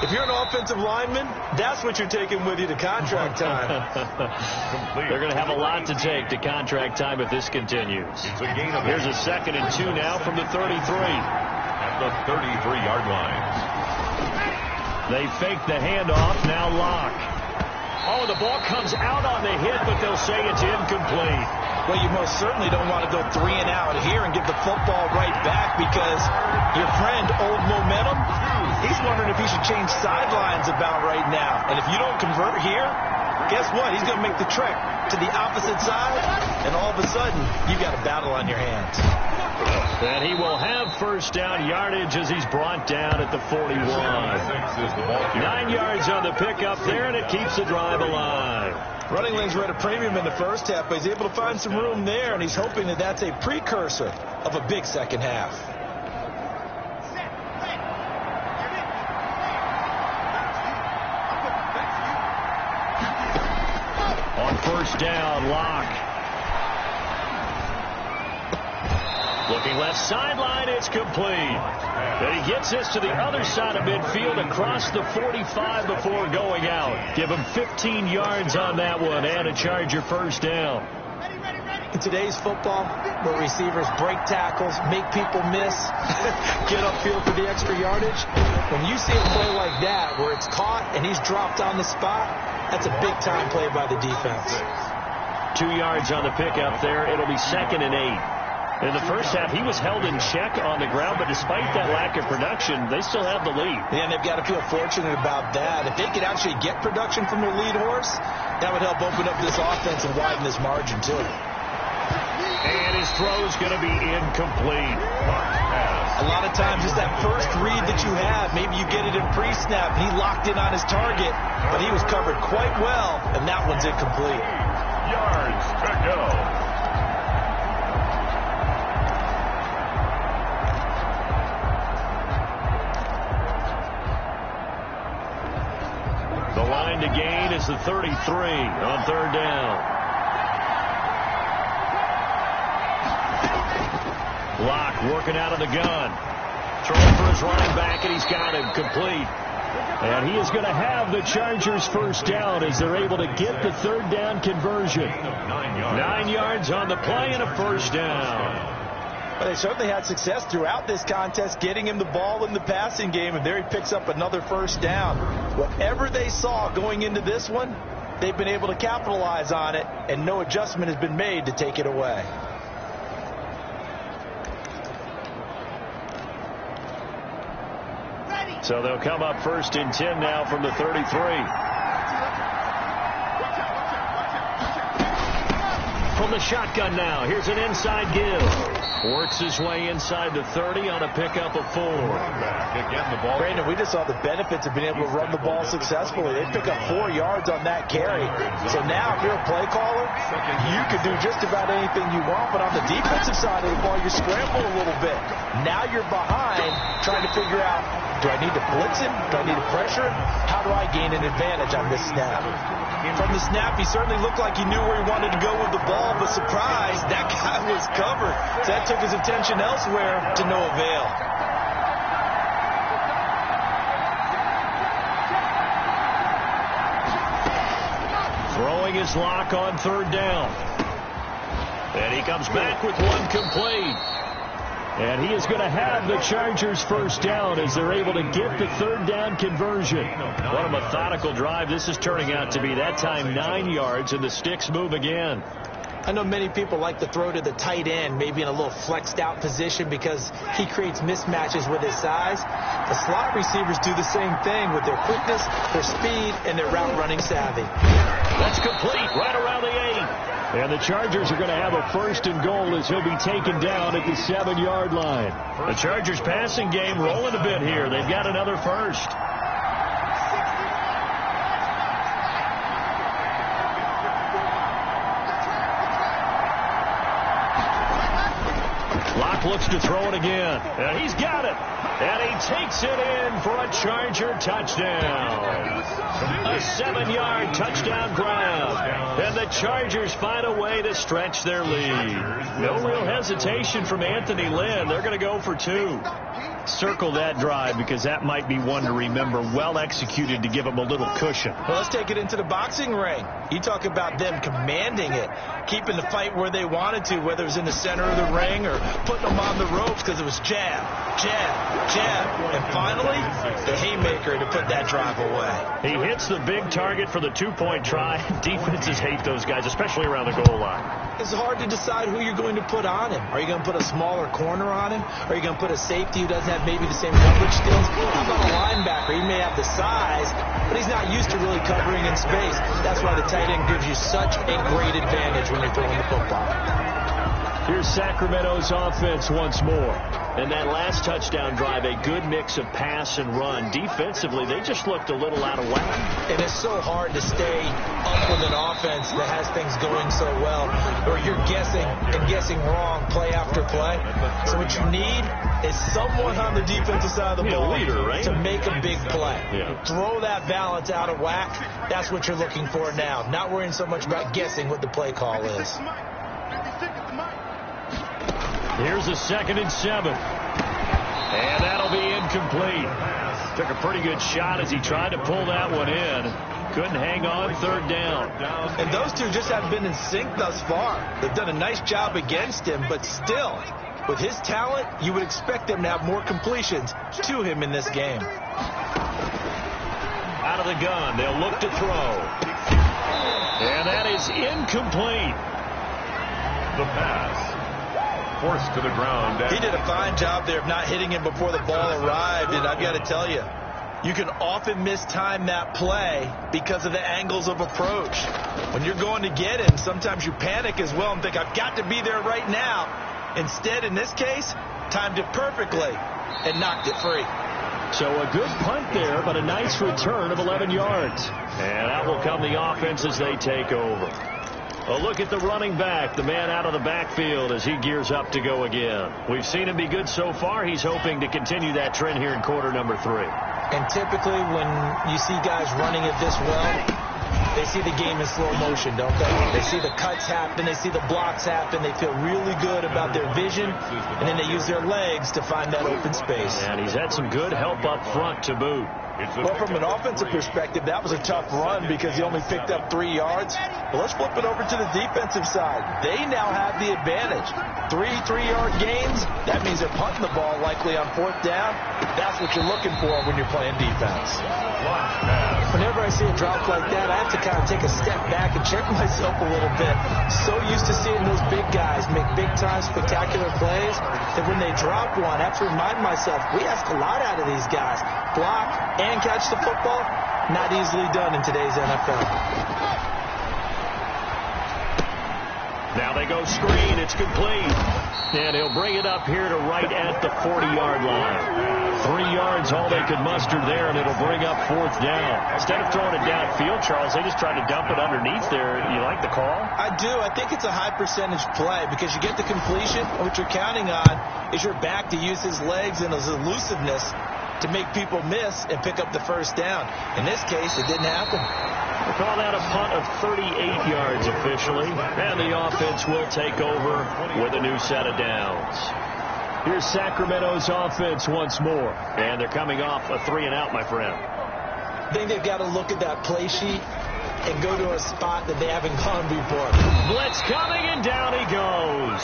If you're an offensive lineman, that's what you're taking with you to contract time. They're going to have a lot to take to contract time if this continues. Here's a 2nd and 2 now from the 33. At the 33-yard line. They fake the handoff. Now LAC. Oh, the ball comes out on the hit, but they'll say it's incomplete. Well, you most certainly don't want to go 3 and out here and give the football right back because your friend, Old Momentum, he's wondering if he should change sidelines about right now. And if you don't convert here, guess what? He's going to make the trek to the opposite side, and all of a sudden, you've got a battle on your hands. And he will have first down yardage as he's brought down at the 41. 9 yards on the pickup there, and it keeps the drive alive. Running lanes were at a premium in the first half, but he's able to find some room there, and he's hoping that that's a precursor of a big second half. On first down, LAC. Looking left sideline, it's complete. But he gets this to the other side of midfield across the 45 before going out. Give him 15 yards on that one and a Charger first down. In today's football, where receivers break tackles, make people miss, get upfield for the extra yardage, when you see a play like that where it's caught and he's dropped on the spot, that's a big-time play by the defense. 2 yards on the pickup there. It'll be 2nd and 8. In the first half, he was held in check on the ground, but despite that lack of production, they still have the lead. Yeah, and they've got to feel fortunate about that. If they could actually get production from their lead horse, that would help open up this offense and widen this margin, too. And his throw's going to be incomplete. A lot of times, it's that first read that you have. Maybe you get it in pre-snap, and he locked in on his target, but he was covered quite well, and that one's incomplete. Yards to go. The line to gain is the 33 on third down. LAC working out of the gun. Throwing for his running back, and he's got him complete. And he is going to have the Chargers first down as they're able to get the third down conversion. 9 yards on the play and a first down. Well, they certainly had success throughout this contest getting him the ball in the passing game, and there he picks up another first down. Whatever they saw going into this one, they've been able to capitalize on it, and no adjustment has been made to take it away. So they'll come up 1st and 10 now from the 33. From the shotgun now, here's an inside give. Works his way inside the 30 on a pickup of 4. Again, the ball. Brandon, we just saw the benefits of being able to run the ball successfully. They pick up 4 yards on that carry. So now if you're a play caller, you can do just about anything you want. But on the defensive side of the ball, you scramble a little bit. Now you're behind trying to figure out, do I need to blitz him? Do I need to pressure him? How do I gain an advantage on this snap? From the snap, he certainly looked like he knew where he wanted to go with the ball, but surprise, that guy was covered. So that took his attention elsewhere to no avail. Throwing his LAC on third down. And he comes back with one complete. And he is going to have the Chargers first down as they're able to get the third down conversion. What a methodical drive this is turning out to be. That time 9 yards, and the sticks move again. I know many people like to throw to the tight end, maybe in a little flexed out position because he creates mismatches with his size. The slot receivers do the same thing with their quickness, their speed, and their route running savvy. That's complete right around the 8. And the Chargers are going to have a 1st and goal as he'll be taken down at the 7-yard line. The Chargers passing game rolling a bit here. They've got another first. LAC looks to throw it again. And he's got it. And he takes it in for a Charger touchdown. A 7-yard touchdown grab. And the Chargers find a way to stretch their lead. No real hesitation from Anthony Lynn. They're going to go for 2. Circle that drive because that might be one to remember. Well executed to give them a little cushion. Well, let's take it into the boxing ring. You talk about them commanding it, keeping the fight where they wanted to, whether it was in the center of the ring or putting them on the ropes because it was jab, jab, jab. And finally, the haymaker to put that drive away. He hits the big target for the two-point try. Defenses hate those guys, especially around the goal line. It's hard to decide who you're going to put on him. Are you going to put a smaller corner on him? Are you going to put a safety who doesn't have maybe the same coverage skills? How about a linebacker? He may have the size, but he's not used to really covering in space. That's why the tight end gives you such a great advantage when you're throwing the football. Here's Sacramento's offense once more. And that last touchdown drive, a good mix of pass and run. Defensively, they just looked a little out of whack. And it's so hard to stay up with an offense that has things going so well, or you're guessing and guessing wrong play after play. So what you need is someone on the defensive side of the ball leader, right? to make a big play. Yeah. Throw that balance out of whack. That's what you're looking for now. Not worrying so much about guessing what the play call is. Here's a 2nd and 7. And that'll be incomplete. Took a pretty good shot as he tried to pull that one in. Couldn't hang on 3rd down. And those two just haven't been in sync thus far. They've done a nice job against him, but still, with his talent, you would expect them to have more completions to him in this game. Out of the gun, they'll look to throw. And that is incomplete. The pass. Forced to the ground. He did a fine job there of not hitting him before the ball arrived, and I've got to tell you, you can often mistime that play because of the angles of approach. When you're going to get him, sometimes you panic as well and think, I've got to be there right now. Instead, in this case, timed it perfectly and knocked it free. So a good punt there, but a nice return of 11 yards. And out will come the offense as they take over. A look at the running back, the man out of the backfield as he gears up to go again. We've seen him be good so far. He's hoping to continue that trend here in quarter number 3. And typically when you see guys running it this well, they see the game in slow motion, don't they? They see the cuts happen, they see the blocks happen, they feel really good about their vision, and then they use their legs to find that open space. And he's had some good help up front to boot. Well, from an offensive perspective, that was a tough run because he only picked up 3 yards. But let's flip it over to the defensive side. They now have the advantage. 3 3-yard gains, that means they're punting the ball likely on 4th down. That's what you're looking for when you're playing defense. Whenever I see a drop like that, I have to kind of take a step back and check myself a little bit. So used to seeing those big guys make big-time spectacular plays that when they drop one, I have to remind myself, we ask a lot out of these guys. Block and catch the football, not easily done in today's NFL. Now they go screen. It's complete. And he'll bring it up here to right at the 40-yard line. 3 yards, all they could muster there, and it'll bring up 4th down. Instead of throwing it downfield, Charles, they just tried to dump it underneath there. You like the call? I do. I think it's a high percentage play because you get the completion. What you're counting on is your back to use his legs and his elusiveness to make people miss and pick up the 1st down. In this case, it didn't happen. We'll call that a punt of 38 yards officially. And the offense will take over with a new set of downs. Here's Sacramento's offense once more. And they're coming off a 3-and-out, my friend. I think they've got to look at that play sheet and go to a spot that they haven't gone before. Blitz coming, and down he goes.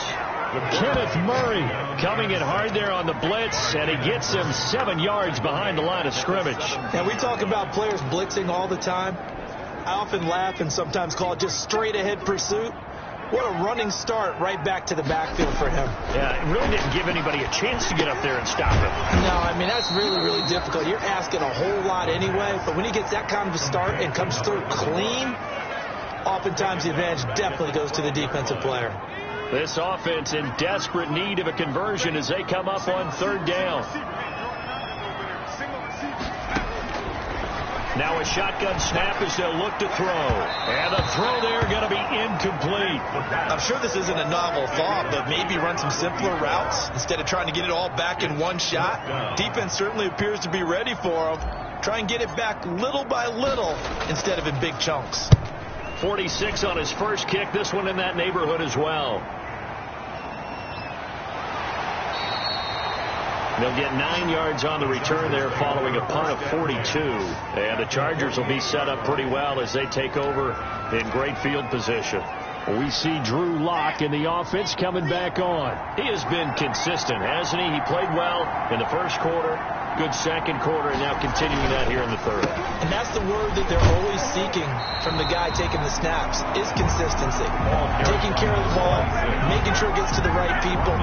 Kenneth Murray coming in hard there on the blitz, and he gets him 7 yards behind the line of scrimmage. Now, we talk about players blitzing all the time. I often laugh and sometimes call it just straight-ahead pursuit. What a running start right back to the backfield for him. Yeah, it really didn't give anybody a chance to get up there and stop him. No, I mean, that's really, really difficult. You're asking a whole lot anyway, but when he gets that kind of a start and comes through clean, oftentimes the advantage definitely goes to the defensive player. This offense in desperate need of a conversion as they come up on 3rd down. Now a shotgun snap as they'll look to throw. And the throw there going to be incomplete. I'm sure this isn't a novel thought, but maybe run some simpler routes instead of trying to get it all back in one shot. Defense certainly appears to be ready for him. Try and get it back little by little instead of in big chunks. 46 on his first kick. This one in that neighborhood as well. They'll get 9 yards on the return there following a punt of 42. And the Chargers will be set up pretty well as they take over in great field position. We see Drew Lock in the offense coming back on. He has been consistent, hasn't he? He played well in the first quarter, good second quarter, and now continuing that here in the third. And that's the word that they're always seeking from the guy taking the snaps, is consistency. Taking care of the ball, making sure it gets to the right people,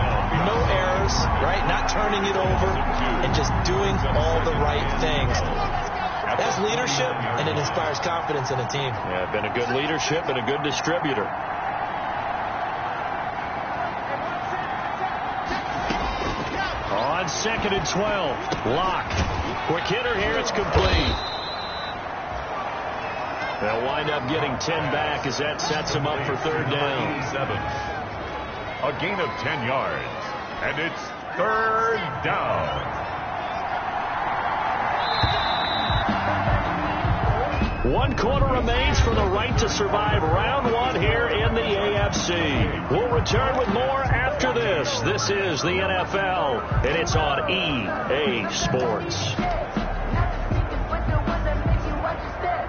no errors, right? Not turning it over, and just doing all the right things. That's leadership, and it inspires confidence in a team. Yeah, been a good leadership and a good distributor. On 2nd and 12, Lock. Quick hitter here, it's complete. They'll wind up getting 10 back as that sets them up for third down. 7. A gain of 10 yards, and it's third down. 1 quarter remains for the right to survive round 1 here in the AFC. We'll return with more after this. This is the NFL, and it's on EA Sports.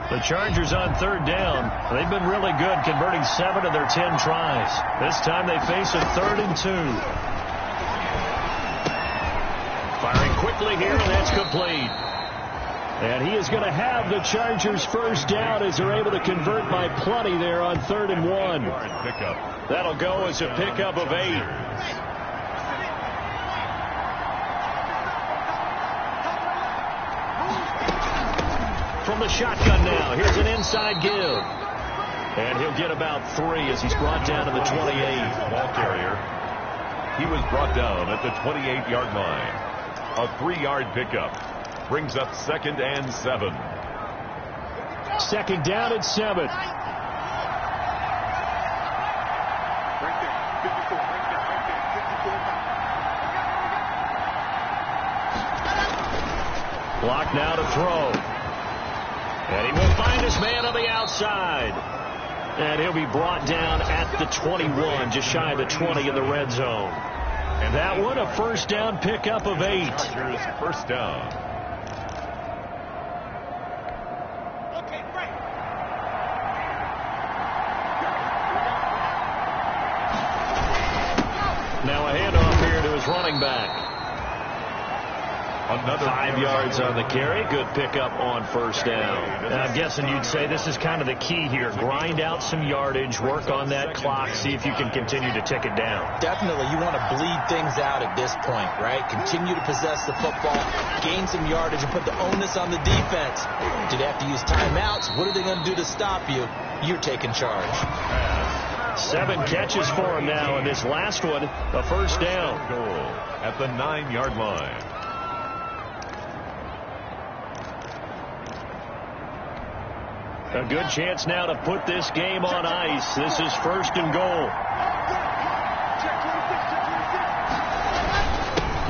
The Chargers on third down. They've been really good, converting 7 of their 10 tries. This time they face a 3rd and 2. Firing quickly here, and that's complete. And he is going to have the Chargers first down as they're able to convert by plenty there on 3rd and 1. That'll go as a pickup of 8. From the shotgun now, here's an inside give. And he'll get about 3 as he's brought down to the 28. Ball carrier. He was brought down at the 28-yard line. A 3-yard pickup. Brings up 2nd and 7. 2nd down at 7. Block now to throw. And he will find his man on the outside. And he'll be brought down at the 21, just shy of the 20 in the red zone. And that one, a first down pickup of 8. Chargers first down. Now a handoff here to his running back. Another 5 yards on the carry. Good pickup on first down. And I'm guessing you'd say this is kind of the key here. Grind out some yardage, work on that clock, see if you can continue to tick it down. Definitely. You want to bleed things out at this point, right? Continue to possess the football, gain some yardage, and put the onus on the defense. Do they have to use timeouts? What are they going to do to stop you? You're taking charge. 7 catches for him now, and this last one, a first down. Goal at the 9-yard line. A good chance now to put this game on ice. This is 1st and goal.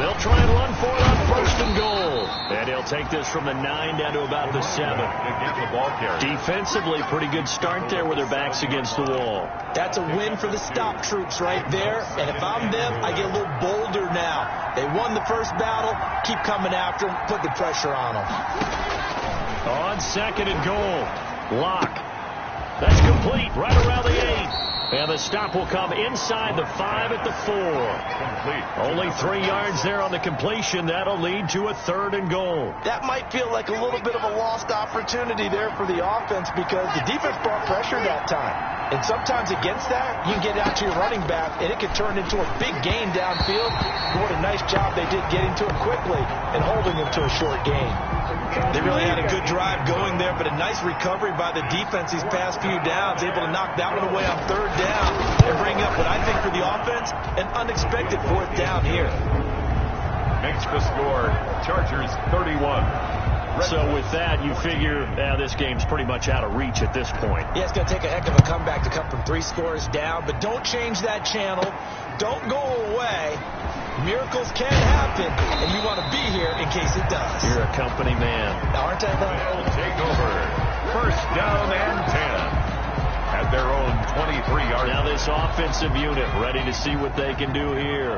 They'll try and run for it on 1st and goal. And he'll take this from the 9 down to about the 7. Defensively, pretty good start there with their backs against the wall. That's a win for the stop troops right there. And if I'm them, I get a little bolder now. They won the first battle. Keep coming after them. Put the pressure on them. On 2nd and goal. Lock. That's complete right around the 8. And the stop will come inside the 5 at the 4. Complete. Only 3 yards there on the completion. That'll lead to a 3rd and goal. That might feel like a little bit of a lost opportunity there for the offense because the defense brought pressure that time. And sometimes against that, you can get out to your running back, and it can turn into a big gain downfield. What a nice job they did getting to him quickly and holding him to a short gain. They really had a good drive going there, but a nice recovery by the defense these past few downs, able to knock that one away on 3rd down and bring up what I think for the offense, an unexpected 4th down here. Makes the score, Chargers 31. So with that, you figure this game's pretty much out of reach at this point. Yeah, it's going to take a heck of a comeback to come from 3 scores down, but don't change that channel. Don't go away. Miracles can happen, and you want to be here in case it does. You're a company man. Aren't I? They'll take over. First down and 10 at their own 23-yard. Now this offensive unit ready to see what they can do here.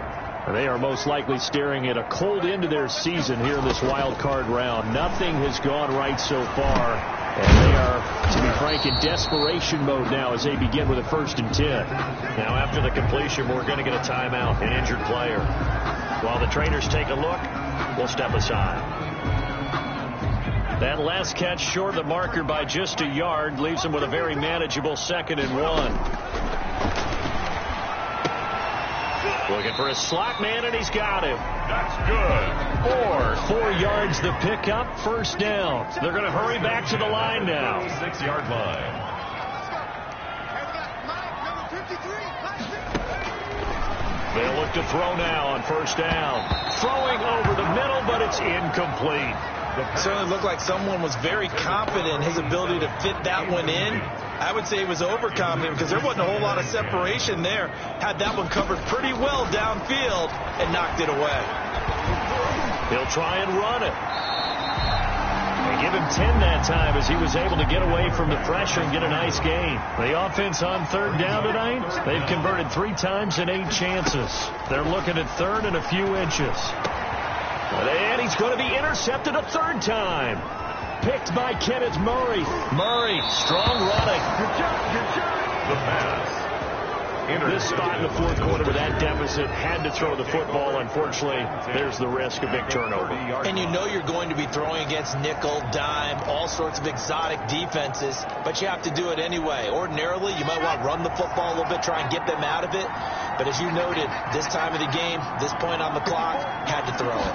They are most likely staring at a cold end to their season here in this wild card round. Nothing has gone right so far, and they are, to be frank, in desperation mode now as they begin with a 1st and 10. Now after the completion, we're going to get a timeout, an injured player. While the trainers take a look, we'll step aside. That last catch short of the marker by just a yard leaves them with a very manageable 2nd and 1. Looking for a slot man, and he's got him. That's good. 4 yards the pickup, 1st down. They're going to hurry back to the line now. 6-yard line. They'll look to throw now on 1st down. Throwing over the middle, but it's incomplete. It certainly looked like someone was very confident in his ability to fit that one in. I would say he was overconfident because there wasn't a whole lot of separation there. Had that one covered pretty well downfield and knocked it away. He'll try and run it. They give him 10 that time as he was able to get away from the pressure and get a nice gain. The offense on 3rd down tonight, they've converted 3 times in 8 chances. They're looking at 3rd and a few inches. And he's going to be intercepted a 3rd time. Picked by Kenneth Murray. Murray, strong running. The pass. This spot in the 4th quarter with that deficit, had to throw the football. Unfortunately, there's the risk of big turnover. And you know you're going to be throwing against nickel, dime, all sorts of exotic defenses, but you have to do it anyway. Ordinarily, you might want to run the football a little bit, try and get them out of it. But as you noted, this time of the game, this point on the clock, had to throw it.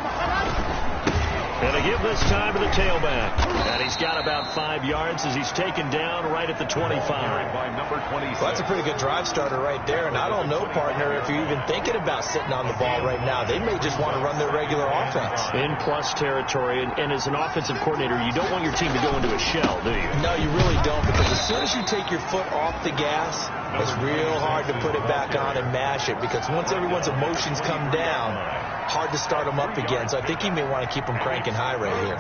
And they give this time to the tailback. And he's got about 5 yards as he's taken down right at the 25. Well, that's a pretty good drive starter right there. And I don't know, partner, if you're even thinking about sitting on the ball right now. They may just want to run their regular offense. In plus territory. And as an offensive coordinator, you don't want your team to go into a shell, do you? No, you really don't. Because as soon as you take your foot off the gas, it's real hard to put it back on and mash it. Because once everyone's emotions come down, hard to start them up again. So I think he may want to keep them cranking high right here.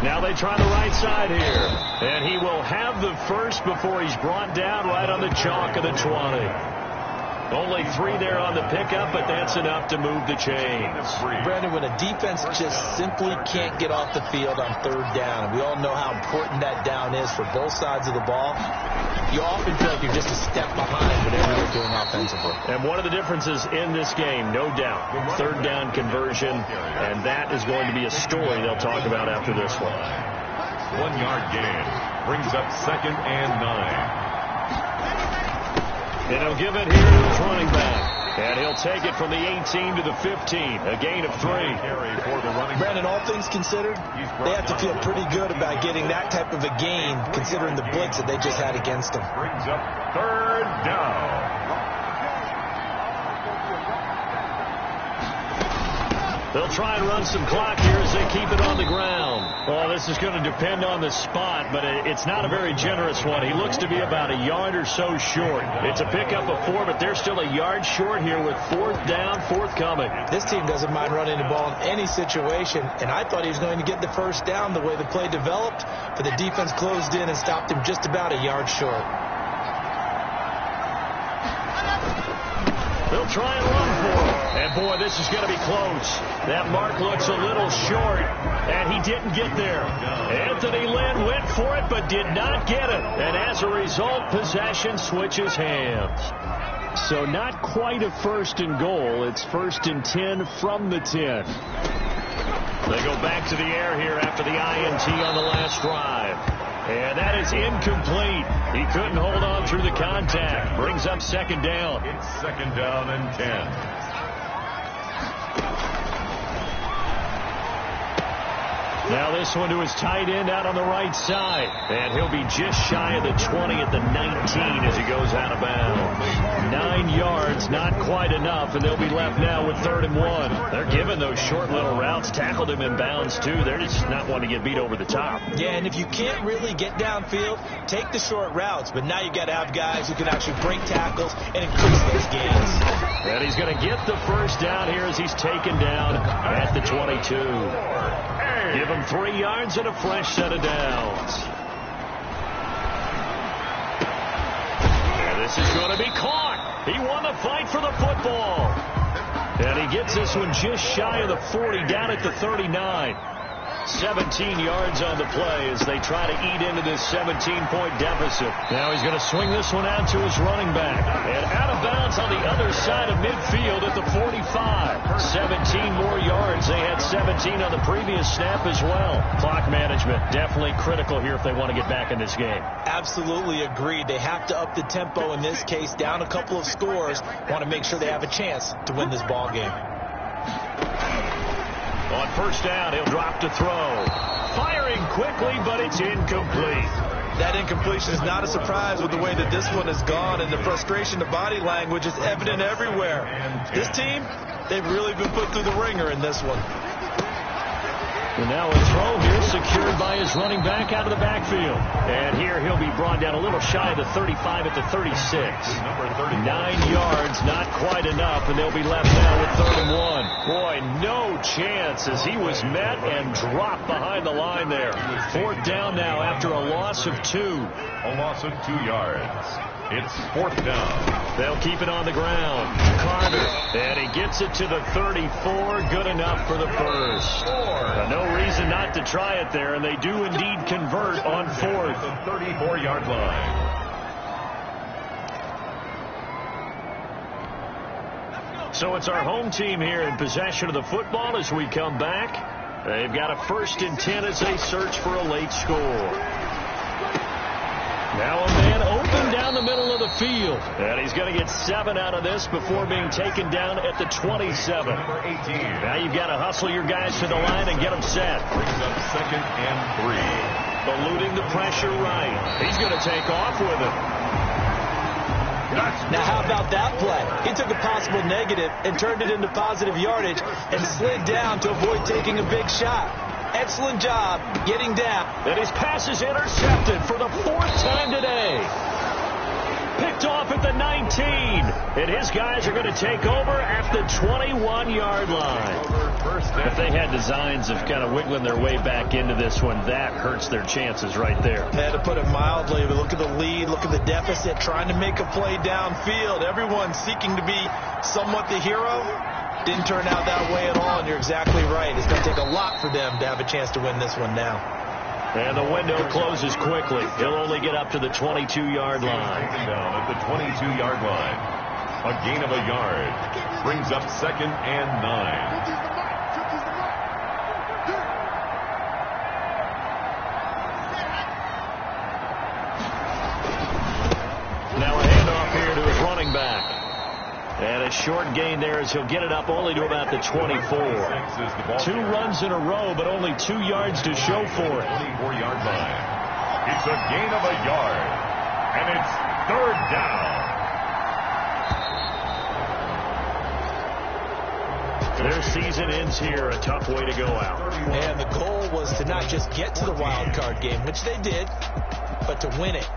Now they try the right side here. And he will have the first before he's brought down right on the chalk of the 20. Only 3 there on the pickup, but that's enough to move the chains. Brandon, when a defense just simply can't get off the field on 3rd down, and we all know how important that down is for both sides of the ball, you often feel like you're just a step behind whatever you're doing offensively. And one of the differences in this game, no doubt, 3rd down conversion, and that is going to be a story they'll talk about after this one. 1-yard gain brings up 2nd and 9. And he'll give it here to his running back. And he'll take it from the 18 to the 15. A gain of 3. Brandon, all things considered, they have to feel pretty good about getting that type of a gain, considering the blitz that they just had against them. Brings up 3rd down. They'll try and run some clock here as they keep it on the ground. Well, this is going to depend on the spot, but it's not a very generous one. He looks to be about a yard or so short. It's a pickup of 4, but they're still a yard short here with 4th down, forthcoming. This team doesn't mind running the ball in any situation, and I thought he was going to get the 1st down the way the play developed, but the defense closed in and stopped him just about a yard short. They'll try and run for him. And, boy, this is going to be close. That mark looks a little short, and he didn't get there. Anthony Lynn went for it but did not get it. And as a result, possession switches hands. So not quite a 1st and goal. It's 1st and 10 from the 10. They go back to the air here after the INT on the last drive. And that is incomplete. He couldn't hold on through the contact. Brings up 2nd down. It's 2nd down and 10. Now this one to his tight end out on the right side. And he'll be just shy of the 20 at the 19 as he goes out of bounds. 9 yards, not quite enough, and they'll be left now with 3rd and 1. They're giving those short little routes. Tackled him in bounds, too. They're just not wanting to get beat over the top. Yeah, and if you can't really get downfield, take the short routes. But now you got to have guys who can actually break tackles and increase those gains. And he's going to get the 1st down here as he's taken down at the 22. Give him 3 yards and a fresh set of downs. This is going to be caught. He won the fight for the football. And he gets this one just shy of the 40, down at the 39. 17 yards on the play as they try to eat into this 17-point deficit. Now he's going to swing this one out to his running back. And out of bounds on the other side of midfield at the 45. 17 more yards. They had 17 on the previous snap as well. Clock management definitely critical here if they want to get back in this game. Absolutely agreed. They have to up the tempo in this case, down a couple of scores. Want to make sure they have a chance to win this ball game. On first down, he'll drop to throw. Firing quickly, but it's incomplete. That incompletion is not a surprise with the way that this one has gone, and the frustration, the body language is evident everywhere. This team, they've really been put through the ringer in this one. And now a throw here secured by his running back out of the backfield. And here he'll be brought down a little shy of the 35 at the 36. 9 yards, not quite enough, and they'll be left now with 3rd and 1. Boy, no chance as he was met and dropped behind the line there. 4th down now after a loss of 2. A loss of 2 yards. It's 4th down. They'll keep it on the ground. Carter, and he gets it to the 34. Good enough for the first. No reason not to try it there, and they do indeed convert on 4th. The 34-yard line. So it's our home team here in possession of the football as we come back. They've got a 1st and 10 as they search for a late score. Now a man open down the middle of the field. And he's going to get 7 out of this before being taken down at the 27. Number 18. Now you've got to hustle your guys to the line and get them set. Brings up 2nd and 3. Eluding the pressure right. He's going to take off with it. Now how about that play? He took a possible negative and turned it into positive yardage and slid down to avoid taking a big shot. Excellent job getting down. And his pass is intercepted for the 4th time today. Picked off at the 19. And his guys are going to take over at the 21-yard line. If they had designs of kind of wiggling their way back into this one, that hurts their chances right there. I had to put it mildly, but look at the lead, look at the deficit, trying to make a play downfield. Everyone seeking to be somewhat the hero. Didn't turn out that way at all, and you're exactly right. It's going to take a lot for them to have a chance to win this one now. And the window closes quickly. He'll only get up to the 22-yard line. Down at the 22-yard line. A gain of a yard. Brings up 2nd and 9. Now a handoff here to his running back. And a short gain there as he'll get it up only to about the 24. 2 runs in a row, but only 2 yards to show for it. 24-yard line. It's a gain of a yard. And it's 3rd down. Their season ends here. A tough way to go out. And the goal was to not just get to the wild card game, which they did, but to win it.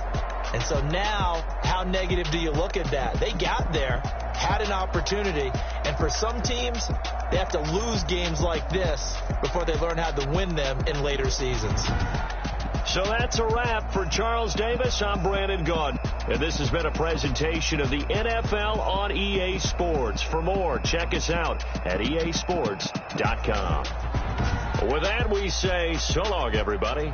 And so now, how negative do you look at that? They got there, had an opportunity, and for some teams, they have to lose games like this before they learn how to win them in later seasons. So that's a wrap for Charles Davis. I'm Brandon Gaudin. And this has been a presentation of the NFL on EA Sports. For more, check us out at easports.com. With that, we say so long, everybody.